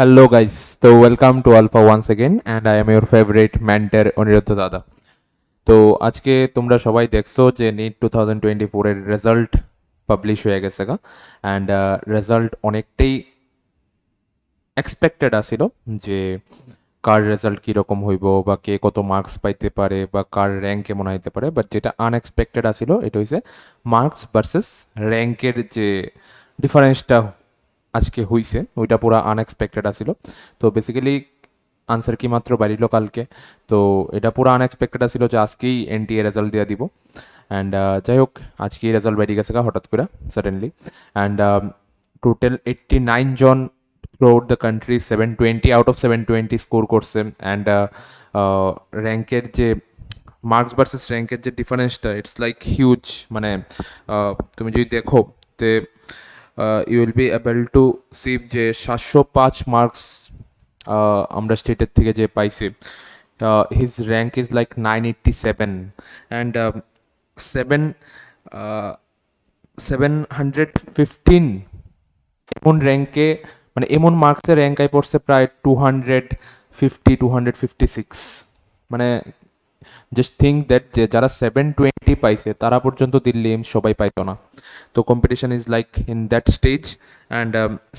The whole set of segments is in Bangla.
Hello guys, so welcome to Alpha once again and I am your favorite mentor Aniruddha দাদা। তো আজকে তোমরা সবাই দেখছো যে নিট 2024 এর রেজাল্ট পাবলিশ হয়ে গেছে গা অ্যান্ড রেজাল্ট অনেকটাই এক্সপেক্টেড আছিল যে কার রেজাল্ট কীরকম হইব বা কে কত মার্কস পাইতে পারে বা কার র্যাঙ্ক কেমন হইতে পারে, বাট যেটা আনএক্সপেক্টেড আছিল এটা হইছে মার্কস ভার্সেস র্যাঙ্কের যে ডিফারেন্সটা আজকে হইছে ওইটা পুরো আনএক্সপেক্টেড আছিল। তো বেসিক্যালি আনসার কি মাত্র বাড়িল কালকে, তো এটা পুরো আনএক্সপেক্টেড আছিল যে আজকেই এনটিএ রেজাল্ট দিয়ে দিব অ্যান্ড যাই হোক আজকেই রেজাল্ট বেরিয়ে গেছে হঠাৎ করে সাডেনলি অ্যান্ড টোটাল 89 জন throughout the country 720 out of 720 score করছে অ্যান্ড র্যাঙ্কের যে মার্কস ভার্সেস র্যাঙ্কের যে ডিফারেন্সটা ইটস লাইক হিউজ। মানে তুমি যদি দেখো তে you will be able to see যে 705 মার্কস আমরা স্টেটের থেকে যে পাইছি, his rank is like 987 and 715 এমন র্যাঙ্কে মানে এমন মার্কসের র্যাঙ্ক আই পড়ছে প্রায় 256। মানে জাস্ট থিঙ্ক দ্যাট যে যারা 720 পাইছে তারা পর্যন্ত দিল্লি এইমস সবাই পাইতো না। তো competition is like in that stage and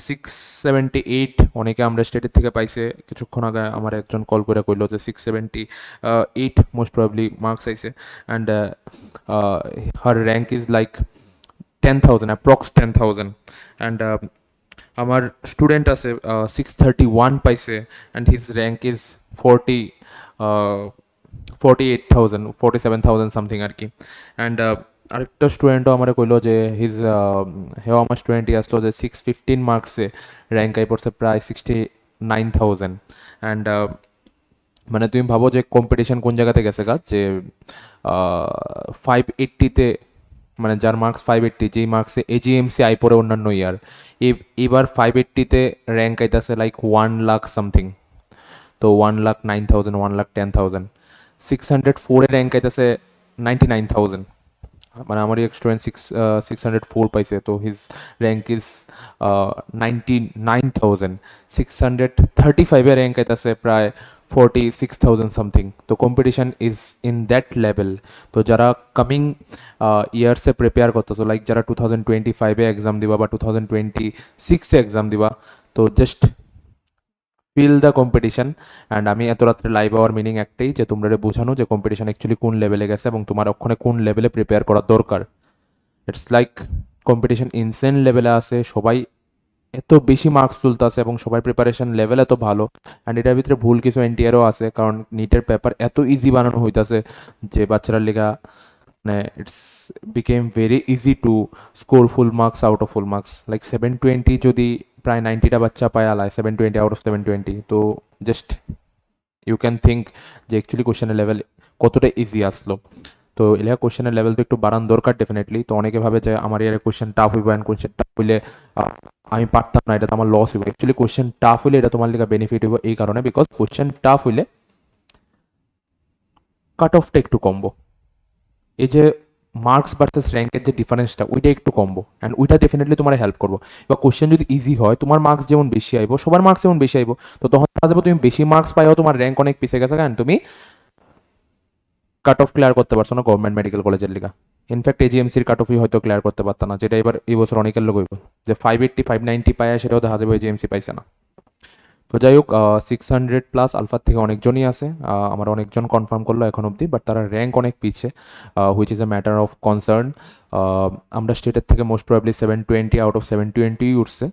678 অনেকে আমরা স্টেটের থেকে পাইছে। কিছুক্ষণ আগে আমার একজন কল করে কইলো যে 678 মোস্ট প্রবাবলি মার্কস আইছে and her rank is like 10,000 approx 10,000 and আমার স্টুডেন্ট আছে 631 পাইছে and his rank is 48,000 47,000 something আর কি। অ্যান্ড আরেকটা স্টুডেন্টও আমার কইলো যে হেও আমার স্টুডেন্টই আসলো যে 615 মার্কসে র্যাঙ্ক আই পড়ছে প্রায় 69,000 অ্যান্ড মানে তুমি ভাবো যে কম্পিটিশন কোন জায়গাতে গেছে গা যে 580তে মানে যার মার্কস 580 যেই মার্কসে এজিএমসি আই পড়ে অন্যান্য ইয়ার এবার 580তে র্যাঙ্ক আইতাছে লাইক 1 লাখ সামথিং। তো 1,09,000 1,10,000 604 র্যাঙ্ক আইতাছে 99,000। মানে আমারই এক স্টুডেন্ট 604 পাইছে, তো হিজ র্যাঙ্ক ইজ 99,000। 635 র্যাঙ্ক আইতাছে প্রায় 46,000 সামথিং। তো competition is in that level. তো যারা কামিং ইয়ার্সে প্রিপেয়ার করতেছো লাইক যারা 2025-এ এক্সাম দিবা বা 2026-এ এক্সাম দিবা, তো just feel the competition. And আমি এত রাত্রে লাইভ হওয়ার মিনিং একটাই যে তোমরা বোঝানো যে কম্পিটিশন অ্যাকচুয়ালি কোন লেভেলে গেছে এবং তোমার ওখানে কোন লেভেলে প্রিপেয়ার করা দরকার। ইটস লাইক কম্পিটিশন ইনসেন লেভেলে আছে, সবাই এত বেশি মার্কস তুলতেছে এবং সবাই প্রিপারেশন লেভেল এত ভালো। অ্যান্ড এটার ভিতরে ভুল কিছু এনটিআরও আছে, কারণ নিটের পেপার এত ইজি বানানো হইতাছে যে বাচ্চারা লেগা মানে it's became very easy to score full marks out of full marks. Like 720 যদি প্রায় 90টা বাচ্চা পায় আলায় 720 আউট অফ 720, তো জাস্ট ইউ ক্যান থিঙ্ক যে অ্যাকচুয়ালি কোশ্চেনের লেভেল কতটা ইজি আসলো। তো এলাকা কোশ্চেনের লেভেল তো একটু বাড়ানো দরকার ডেফিনেটলি। তো অনেকে ভাবে যে আমার ইয়ারে কোশ্চেন টাফ হইব অ্যান্ড কোশ্চেন টাফ হইলে আমি পারতাম না, এটা তো আমার লস হইব। অ্যাকচুয়ালি কোশ্চেন টাফ হইলে এটা তোমার লেগে বেনিফিট হইব এই কারণে, বিকজ কোশ্চেন টাফ হইলে কাট অফটা একটু কমবো। এই যে মার্কস ভার্সেস র্যাঙ্কের যে ডিফারেন্সটা ওইটা একটু কমবো অ্যান্ড ওইটা ডেফিনেটলি তোমার হেল্প করবো। এবার কোশ্চেন যদি ইজি হয় তোমার মার্কস যেমন বেশি আইব, সবার মার্কস যেমন বেশি আইব, তো তখন দেখা যাবে তুমি বেশি মার্কস পাইও তোমার র্যাঙ্ক অনেক পিছিয়ে গেছে কারণ তুমি কাট অফ ক্লিয়ার করতে পারছো না গভর্নমেন্ট মেডিকেল কলেজের লিগা। ইনফ্যাক্ট এজিএমসির কাট অফই হয়তো ক্লিয়ার করতে পারতো না, যেটা এবার এই বছর অনেকের লোক হইব যে 580 590 পায় সেটাও দেখা যাবে এজিএমসি পাইছে না। তো যাই হোক 600+ আলফার থেকে অনেকজনই আছে, আমার অনেকজন কনফার্ম করলো এখন অবধি, বাট তারা র্যাঙ্ক অনেক পিছে, which is a matter of concern. আমরা স্টেটের থেকে মোস্ট প্রবাবলি 720 আউট অফ 720 উঠছে।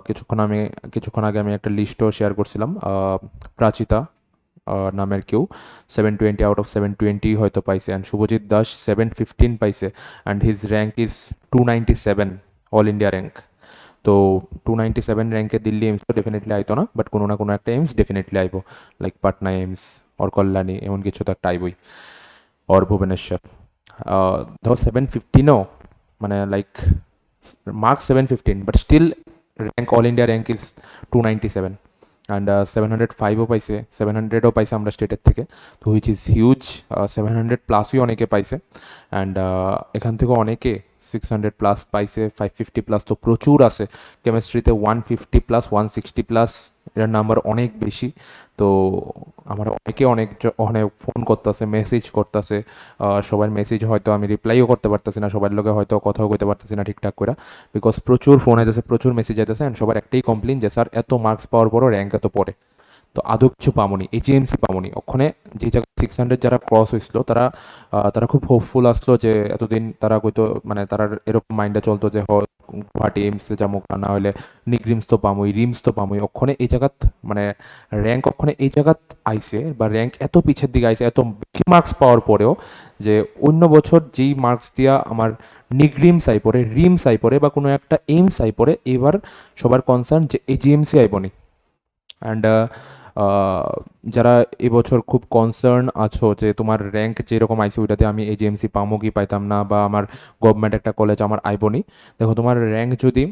কিছুক্ষণ আগে আমি একটা লিস্টও শেয়ার করছিলাম, প্রাচিতা নামের কেউ 720 আউট অফ 720 হয়তো পাইছে অ্যান্ড শুভজিৎ দাস 715 পাইছে and his rank is 297 all India rank. তো 297 র্যাঙ্কে দিল্লি এইমস তো ডেফিনেটলি আইতো না, বাট কোনো না কোনো একটা এইমস ডেফিনেটলি আইব, লাইক পাটনা এইমস অর কল্যাণী এমন কিছু তো একটা আইবই, অর ভুবনেশ্বর। ধর 715ও মানে like marks 715 but still rank all India rank is 297 and 705ও পাইছে, 700ও পাইছে আমরা স্টেটের থেকে, তো হুইচ ইজ হিউজ। 700+ই অনেকে পাইছে অ্যান্ড এখান থেকে অনেকে 600+ পাইছে, 550+, তো প্রচুর আছে। কেমিস্ট্রিতে 150+, 160+, এটার নাম্বার অনেক বেশি। তো আমার অনেকে অনেক ফোন করতেছে, মেসেজ করতেছে। সবার মেসেজ হয়তো আমি রিপ্লাইও করতে পারতেছি না, সবার লগে হয়তো কথাও কইতে পারতেছি না ঠিকঠাক করে, বিকজ প্রচুর ফোন আইতেছে, প্রচুর মেসেজ আইতেছে, অ্যান্ড সবার একটাই কমপ্লেন যে স্যার এত মার্কস পাওয়ার পরও র্যাঙ্ক এত পড়ে। তো আদৌ কিছু পামনি, এজিএমসি পামনি। ওখানে যে জায়গায় 600 যারা ক্রস হয়েছিল তারা তারা খুব হোপফুল আসলো যে এতদিন তারা কইতো, মানে তারা এরকম মাইন্ডে চলতো যে গুয়াহাটি এইমসে যাবো, না হলে নিগরিমস তো পামই, রিমস তো পামই। ওখানে এই জায়গাত মানে র্যাঙ্ক ওখানে এই জায়গাত আইছে, বা র্যাঙ্ক এত পিছের দিকে আইছে এত বেশি মার্কস পাওয়ার পরেও, যে অন্য বছর যেই মার্কস দিয়া আমার নিগরিমস আই পড়ে, রিমস আই পড়ে, বা কোনো একটা এইমস আই পড়ে, এবার সবার কনসার্ন যে এজিএমসি আইবনি। অ্যান্ড যারা এবছর খুব কনসার্ন আছো যে তোমার র্যাঙ্ক যেরকম আইসি ওইটাতে আমি এজিএমসি পামো কি পাইতাম না, বা আমার গভর্নমেন্ট একটা কলেজ আমার আইবনি, দেখো তোমার র্যাঙ্ক যদি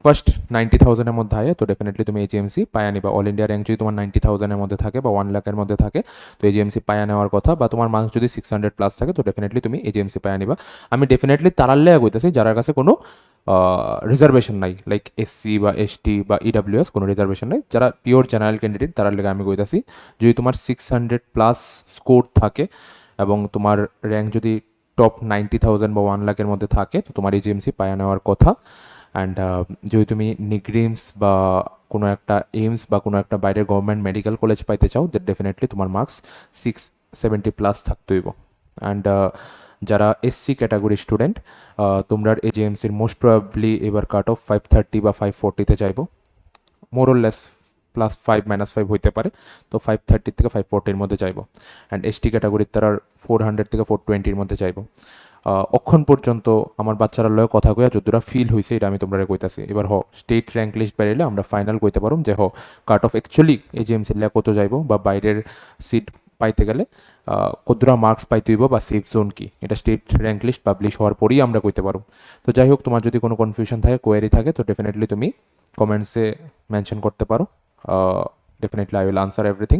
ফার্স্ট 90,000-এর মধ্যে আয়, তো ডেফিনেটলি তুমি এজিএমসি পায়া নিবা। অল ইন্ডিয়া র্যাঙ্ক যদি তোমার 90,000-এর মধ্যে থাকে বা 1 লাখের মধ্যে থাকে, তো এজিএমসি পায়া নেওয়ার কথা। বা তোমার মার্কস যদি 600+ থাকে, তো ডেফিনেটলি তুমি এজিএমসি পায়া নিবা। আমি ডেফিনেটলি তারার লেগে কইতেছি যার কাছে কোনো রিজার্ভেশন নাই, লাইক এসসি বা এসটি বা ইডাব্লিউএস, কোনো রিজার্ভেশন নাই, যারা পিওর জেনারেল ক্যান্ডিডেট তারার লেগে আমি কইতাছি, যদি তোমার 600+ স্কোর থাকে এবং তোমার র্যাঙ্ক যদি টপ 90,000 বা 1 লাখের মধ্যে থাকে, তো তোমার এজিএমসি পায়া নেওয়ার কথা। অ্যান্ড যদি তুমি নিগরিমস বা কোনো একটা এইমস বা কোনো একটা বাইরের গভর্নমেন্ট মেডিকেল কলেজ পাইতে চাও, দ্যাট ডেফিনেটলি তোমার মার্কস 670+ থাকতে হইব। অ্যান্ড যারা এসসি ক্যাটাগরি স্টুডেন্ট, তোমরা এজিএমসির মোস্ট প্রবাবলি এবার কাট অফ 530 বা 540-তে চাইবো, মোর অর লেস +5 -5 হইতে পারে। তো 530 থেকে 540-এর মধ্যে চাইবো। অ্যান্ড এসটি ক্যাটাগরির তারা 400 থেকে 420-এর মধ্যে চাইবো। অক্ষণ পর্যন্ত আমার বাচ্চারা লয় কথা কইয়া যতটা ফিল হয়েছে এটা আমি তোমরা কইতাছি। এবার স্টেট র্যাঙ্ক লিস্ট বেরিয়ে আমরা ফাইনাল কইতে পারুম যে কাট অফ অ্যাকচুয়ালি এজিএমসি লেয়া কত যাইব, বা বাইরের সিট পাইতে গেলে কতটা মার্কস পাইতে হইব, বা সেফ জোন কি, এটা স্টেট র্যাঙ্ক লিস্ট পাবলিশ হওয়ার পরেই আমরা কইতে পারুম। তো যাই হোক, তোমার যদি কোনো কনফিউশন থাকে, কোয়ারি থাকে, তো ডেফিনেটলি তুমি কমেন্টসে মেনশন করতে পারো। Definitely I will answer everything.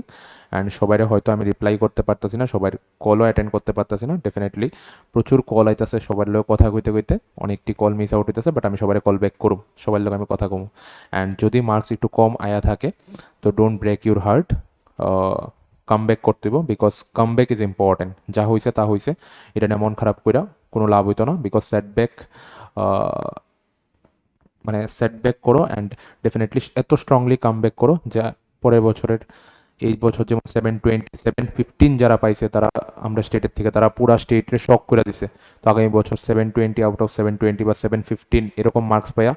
And সবাইরে হয়তো আমি রিপ্লাই করতে পারতেছি না, সবার কলও অ্যাটেন্ড করতে পারতেছি না। ডেফিনেটলি প্রচুর কল আইতেছে, সবার লোক কথা কইতে কইতে অনেকটি কল মিস আউট হইতেছে, বাট আমি সবাই কল ব্যাক করুম, সবার লোক আমি কথা কমু। অ্যান্ড যদি মার্কস একটু কম আয়া থাকে, তো don't break your heart, come back করতে হইব, because come back is important. যা হয়েছে তা হয়েছে, এটা নিয়ে মন খারাপ কইরা কোনো লাভ হইতো না, বিকজ সেটব্যাক মানে সেটব্যাক করো, অ্যান্ড ডেফিনেটলি এত স্ট্রংলি কাম ব্যাক করো যা পরের বছরের, এই বছর যেমন 720 715 যারা পাইছে তারা আমরা স্টেটের থেকে, তারা পুরা স্টেটে শক করে দিছে। তো আগামী বছর 720 আউট অফ 720 বা 715 এরকম মার্কস পাইয়া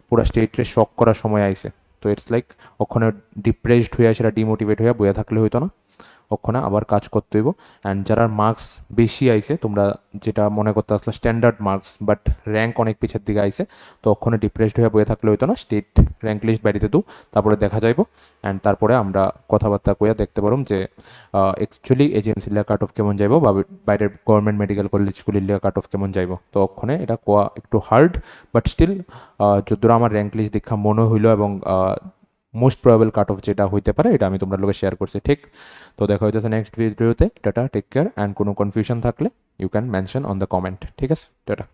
পুরা স্টেটে শক করার সময় আইছে। তো ইটস লাইক ওখানে ডিপ্রেসড হইয়া, সেটা ডিমোটিভেট হইয়া বইয়া থাকলে হইতো না, ওখানে আবার কাজ করতে হইব। অ্যান্ড যারা মার্কস বেশি আইছে, তোমরা যেটা মনে করতে আসলে স্ট্যান্ডার্ড মার্কস, বাট র্যাঙ্ক অনেক পিছের দিকে আইছে, তো ওখানে ডিপ্রেসড হয়ে বয়ে থাকলে হইতো না, স্টেট র্যাঙ্ক লিস্ট বাড়িতে দু, তারপরে দেখা যাইব। অ্যান্ড তারপরে আমরা কথাবার্তা কইয়া দেখতে পারুম যে অ্যাকচুয়ালি এজিএমসি লিয়া কাট অফ কেমন যাইব, বা বাইরের গভর্নমেন্ট মেডিকেল কলেজগুলির লিয়া কাট অফ কেমন যাইব। তো ওখানে এটা কোয়া একটু হার্ড, বাট স্টিল যদ্দূর আমার র্যাঙ্ক লিস্ট দেখা মনে হইলো, এবং মোস্ট প্রবাবল কাট অফ যেটা হইতে পারে, এটা আমি তোমরা লোকে শেয়ার করছি, ঠিক। তো দেখা হইতেছে নেক্সট ভিডিওতে। টাটা, টেক কেয়ার, অ্যান্ড কোনো কনফিউশন থাকলে you can mention on the comment, ঠিক আছে, টাটা।